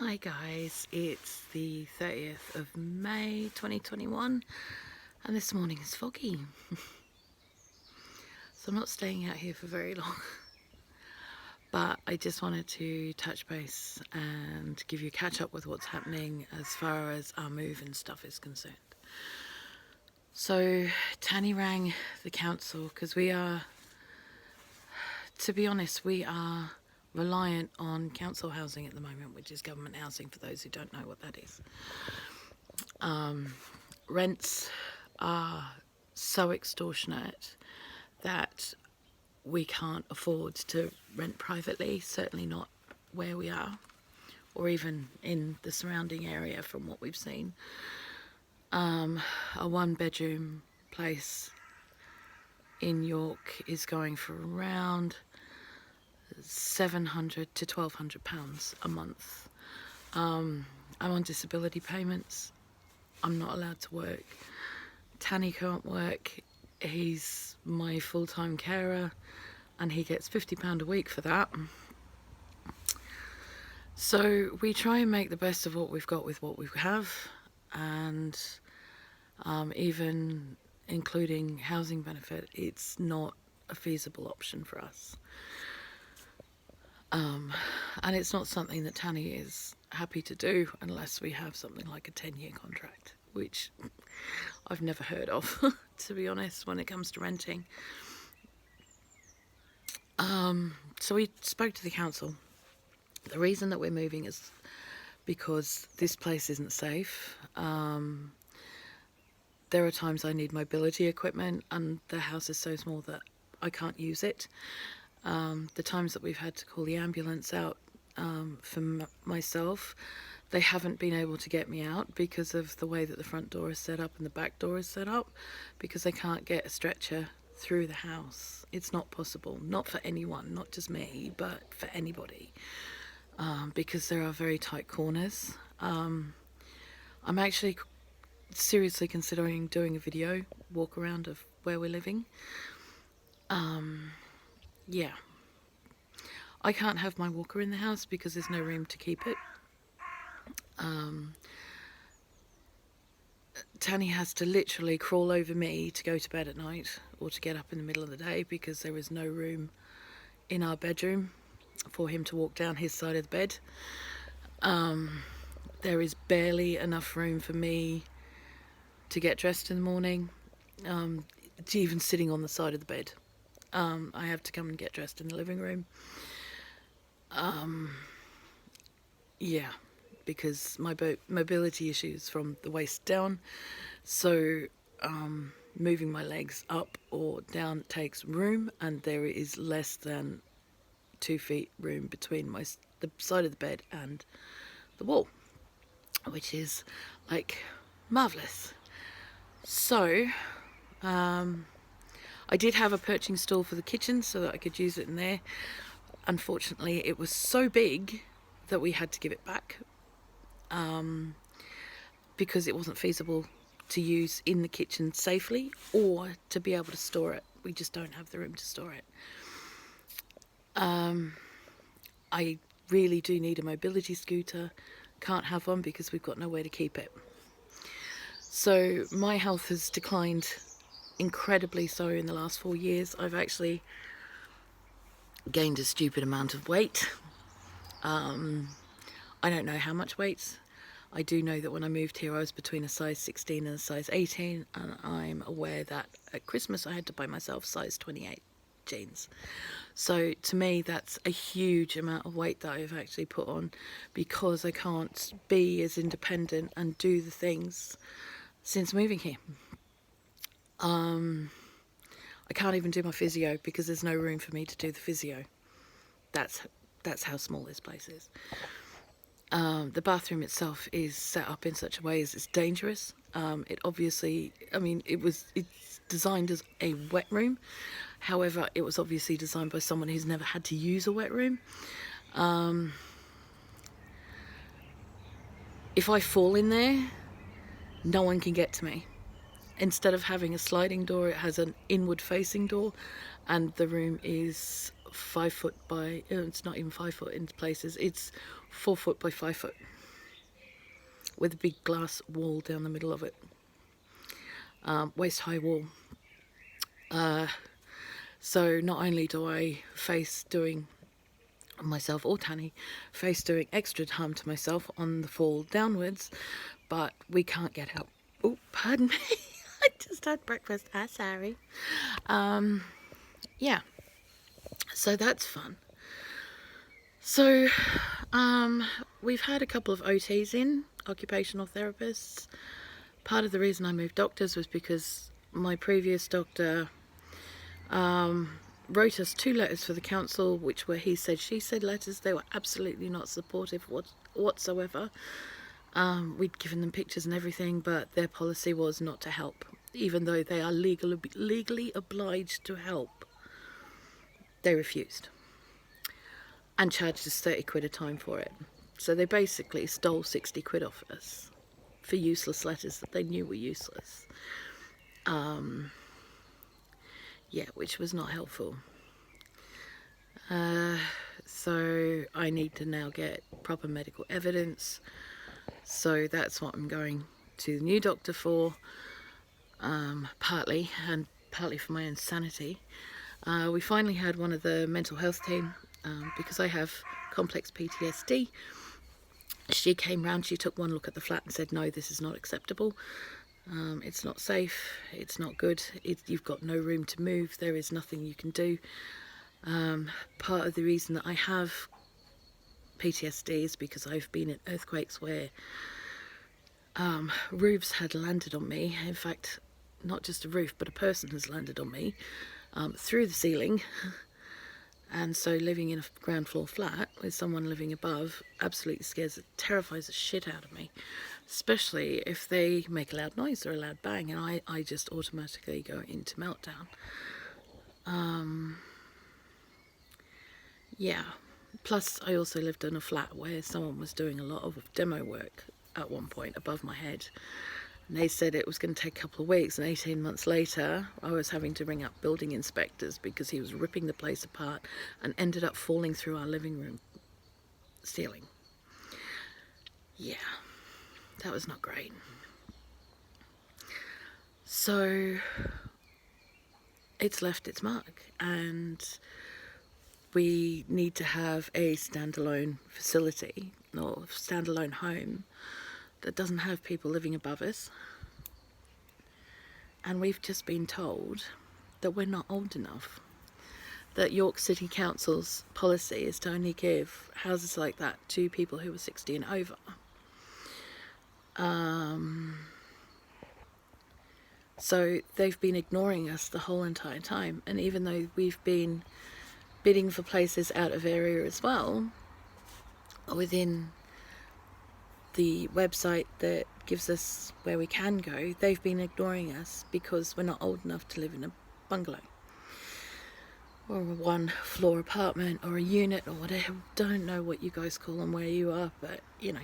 Hi guys, it's the 30th of May 2021 and this morning is foggy. So I'm not staying out here for very long. But I just wanted to touch base and give you a catch up with what's happening as far as our move and stuff is concerned. So Tanny rang the council because we are, to be honest, we are reliant on council housing at the moment, which is government housing for those who don't know what that is. Rents are so extortionate that we can't afford to rent privately, certainly not where we are, or even in the surrounding area from what we've seen. A one-bedroom place in York is going for around £700 to £1,200 a month. I'm on disability payments. I'm not allowed to work. Tanny can't work. He's my full-time carer and he gets £50 a week for that. So we try and make the best of what we've got with what we have, and even including housing benefit, it's not a feasible option for us. And it's not something that Tanny is happy to do unless we have something like a 10-year contract, which I've never heard of, to be honest, when it comes to renting. So we spoke to the council. The reason that we're moving is because this place isn't safe. There are times I need mobility equipment and the house is so small that I can't use it. The times that we've had to call the ambulance out for myself, they haven't been able to get me out because of the way that the front door is set up and the back door is set up, because they can't get a stretcher through the house. It's not possible, not for anyone, not just me, but for anybody, because there are very tight corners. I'm actually seriously considering doing a video walk around of where we're living. Yeah, I can't have my walker in the house because there's no room to keep it. Tanny has to literally crawl over me to go to bed at night or to get up in the middle of the day because there is no room in our bedroom for him to walk down his side of the bed. There is barely enough room for me to get dressed in the morning, to even sitting on the side of the bed. I have to come and get dressed in the living room. Yeah, because my mobility issues from the waist down, so moving my legs up or down takes room, and there is less than 2 feet room between the side of the bed and the wall, which is like marvellous. So I did have a perching stool for the kitchen so that I could use it in there. Unfortunately, it was so big that we had to give it back because it wasn't feasible to use in the kitchen safely or to be able to store it. We just don't have the room to store it. I really do need a mobility scooter. Can't have one because we've got nowhere to keep it. So my health has declined incredibly so in the last 4 years. I've actually gained a stupid amount of weight. I don't know how much weight. I do know that when I moved here I was between a size 16 and a size 18, and I'm aware that at Christmas I had to buy myself size 28 jeans. So to me that's a huge amount of weight that I've actually put on because I can't be as independent and do the things since moving here. I can't even do my physio because there's no room for me to do the physio. That's how small this place is. The bathroom itself is set up in such a way as it's dangerous. It obviously, it's designed as a wet room. However, it was obviously designed by someone who's never had to use a wet room. If I fall in there, no one can get to me. Instead of having a sliding door, it has an inward facing door, and the room is 5 foot by, it's not even 5 foot in places, it's 4 foot by 5 foot with a big glass wall down the middle of it, waist high wall. So not only do I face doing myself, or Tanny face doing extra harm to myself on the fall downwards, but we can't get out. Oh, pardon me. I just had breakfast. Sorry. Yeah, so that's fun. So we've had a couple of OTs in, occupational therapists. Part of the reason I moved doctors was because my previous doctor wrote us 2 letters for the council, which were he said, she said letters. They were absolutely not supportive whatsoever. We'd given them pictures and everything, but their policy was not to help, even though they are legally obliged to help. They refused and charged us 30 quid a time for it. So they basically stole 60 quid off us for useless letters that they knew were useless. Yeah, which was not helpful. So I need to now get proper medical evidence. So that's what I'm going to the new doctor for, partly, and partly for my own sanity. We finally had one of the mental health team, because I have complex PTSD. She came round, she took one look at the flat and said, no, this is not acceptable. It's not safe, it's not good, you've got no room to move, there is nothing you can do. Part of the reason that I have PTSD is because I've been in earthquakes where roofs had landed on me. In fact, not just a roof, but a person has landed on me through the ceiling. And so living in a ground floor flat with someone living above absolutely terrifies the shit out of me, especially if they make a loud noise or a loud bang, and I just automatically go into meltdown. Yeah, plus I also lived in a flat where someone was doing a lot of demo work at one point above my head. And they said it was going to take a couple of weeks, and 18 months later I was having to ring up building inspectors because he was ripping the place apart and ended up falling through our living room ceiling. Yeah, that was not great. So it's left its mark, and we need to have a standalone facility or standalone home that doesn't have people living above us. And we've just been told that we're not old enough. That York City Council's policy is to only give houses like that to people who are 60 and over. So they've been ignoring us the whole entire time. And even though we've been bidding for places out of area as well, within the website that gives us where we can go, they've been ignoring us because we're not old enough to live in a bungalow or a 1-floor apartment or a unit or whatever. Don't know what you guys call them where you are, but you know.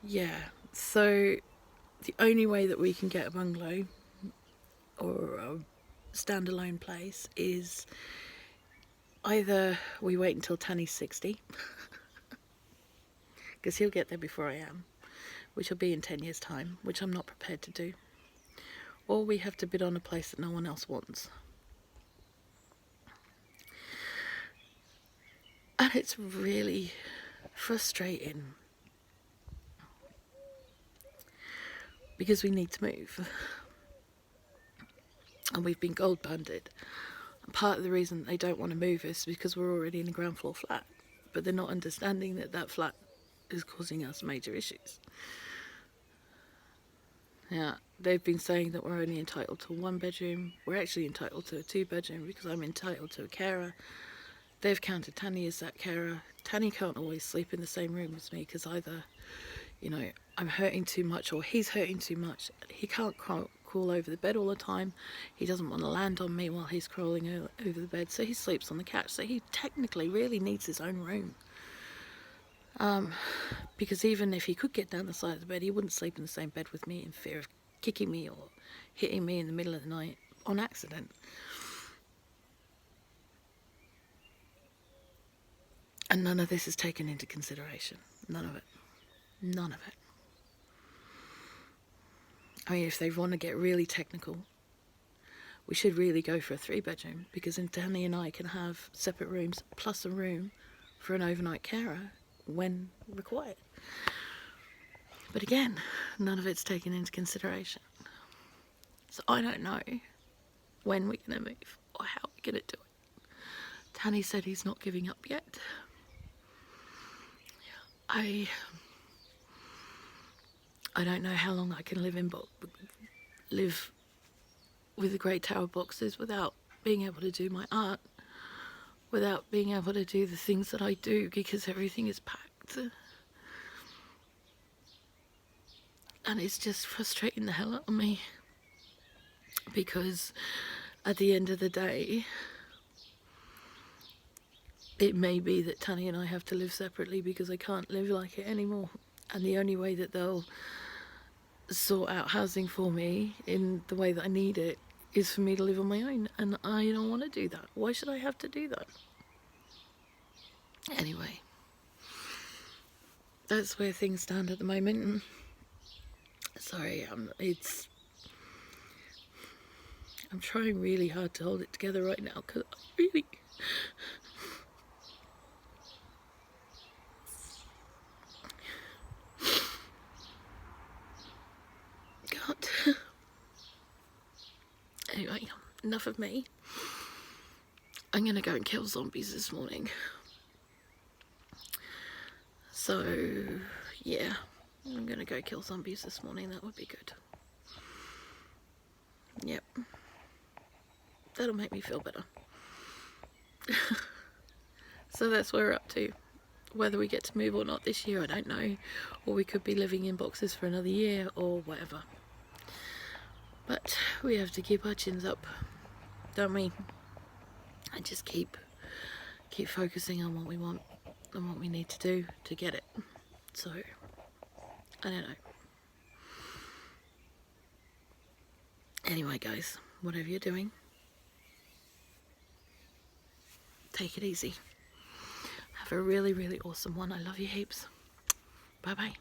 Yeah, so the only way that we can get a bungalow or a standalone place is either we wait until Tanny's 60, because he'll get there before I am, which will be in 10 years' time, which I'm not prepared to do, or we have to bid on a place that no one else wants. And it's really frustrating because we need to move. And we've been gold banded. And part of the reason they don't want to move is because we're already in a ground floor flat. But they're not understanding that that flat is causing us major issues. Yeah, they've been saying that we're only entitled to a 1-bedroom. We're actually entitled to a 2-bedroom because I'm entitled to a carer. They've counted Tanny as that carer. Tanny can't always sleep in the same room as me because either, you know, I'm hurting too much or he's hurting too much. He can't crawl over the bed all the time. He doesn't want to land on me while he's crawling over the bed, so he sleeps on the couch. So he technically really needs his own room. Because even if he could get down the side of the bed, he wouldn't sleep in the same bed with me in fear of kicking me or hitting me in the middle of the night on accident. And none of this is taken into consideration. None of it. None of it. I mean, if they want to get really technical, we should really go for a 3-bedroom, because then Danny and I can have separate rooms plus a room for an overnight carer when required. But again, none of it's taken into consideration. So I don't know when we're going to move or how we're going to do it. Danny said he's not giving up yet. I don't know how long I can live with the Great Tower boxes without being able to do my art, without being able to do the things that I do, because everything is packed. And it's just frustrating the hell out of me, because at the end of the day, it may be that Tanny and I have to live separately because I can't live like it anymore. And the only way that they'll sort out housing for me in the way that I need it is for me to live on my own. And I don't want to do that. Why should I have to do that? Anyway, that's where things stand at the moment. Sorry, I'm trying really hard to hold it together right now, because I really... God. Anyway, enough of me. I'm gonna go and kill zombies this morning. So, yeah, I'm gonna go kill zombies this morning. That would be good. Yep. That'll make me feel better. So that's where we're up to. Whether we get to move or not this year, I don't know. Or we could be living in boxes for another year or whatever. But we have to keep our chins up, don't we? And just keep focusing on what we want and what we need to do to get it. So, I don't know. Anyway, guys, whatever you're doing, take it easy. Have a really, really awesome one. I love you heaps. Bye-bye.